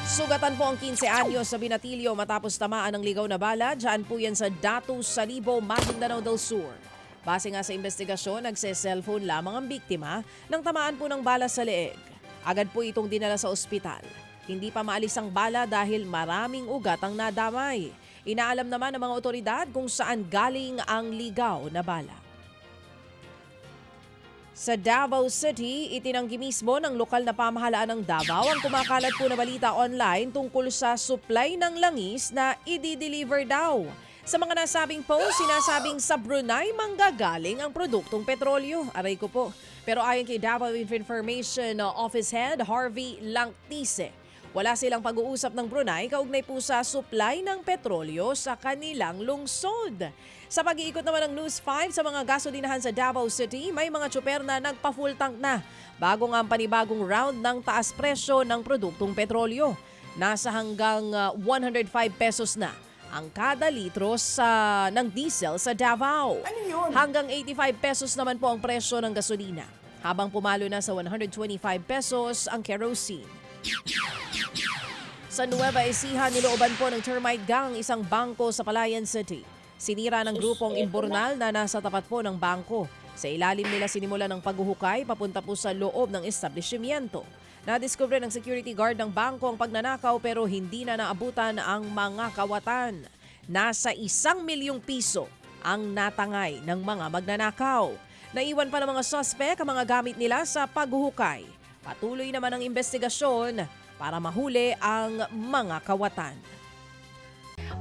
Sugatan po ang 15 anyos sa Binatilyo matapos tamaan ng ligaw na bala. Diyan po yan sa Datu Salibo, Maguindanao del Sur. Base nga sa investigasyon, nagse-cellphone lamang ang biktima nang tamaan po ng bala sa leeg. Agad po itong dinala sa ospital. Hindi pa maalis ang bala dahil maraming ugat ang nadamay. Inaalam naman ng mga otoridad kung saan galing ang ligaw na bala. Sa Davao City, itinanggi mismo ng lokal na pamahalaan ng Davao ang kumakalat po na balita online tungkol sa supply ng langis na i-deliver daw. Sa mga nasabing post, sinasabing sa Brunei manggagaling ang produktong petrolyo. Aray ko po. Pero ayon kay Davao Information Office Head Harvey Langtise, wala silang pag-uusap ng Brunei kaugnay po sa supply ng petrolyo sa kanilang lungsod. Sa pag-iikot naman ng News 5 sa mga gasolinahan sa Davao City, may mga tsuper na nagpa-full tank na bago nga ang panibagong round ng taas presyo ng produktong petrolyo. Nasa hanggang 105 pesos na ang kada litro ng diesel sa Davao. Ano yun? Hanggang 85 pesos naman po ang presyo ng gasolina, habang pumalo na sa 125 pesos ang kerosene. Sa Nueva Ecija, nilooban po ng termite gang isang bangko sa Palayan City. Sinira ng grupong Imbornal na nasa tapat po ng bangko. Sa ilalim nila sinimula ng paghuhukay papunta po sa loob ng establishmento. Nadiskubre ng security guard ng bangko ang pagnanakaw pero hindi na naabutan ang mga kawatan. Nasa 1 milyong piso ang natangay ng mga magnanakaw. Naiwan pa ng mga suspect ang mga gamit nila sa paghuhukay. Patuloy naman ang investigasyon para mahuli ang mga kawatan.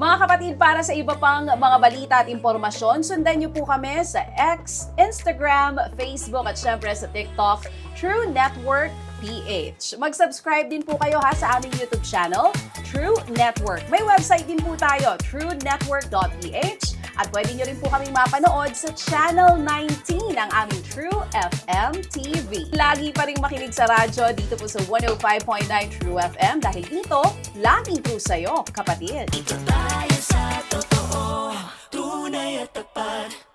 Mga kapatid, para sa iba pang mga balita at impormasyon, sundan niyo po kami sa X, Instagram, Facebook at syempre sa TikTok, True Network PH. Mag-subscribe din po kayo sa aming YouTube channel, True Network. May website din po tayo, truenetwork.ph, at pwede niyo rin po kaming mapanood sa Channel 19 ng aming True FM TV. Lagi pa rin makinig sa radyo dito po sa 105.9 True FM dahil dito, laging true sa'yo, kapatid. Tayo sa totoo, tunay at tapat.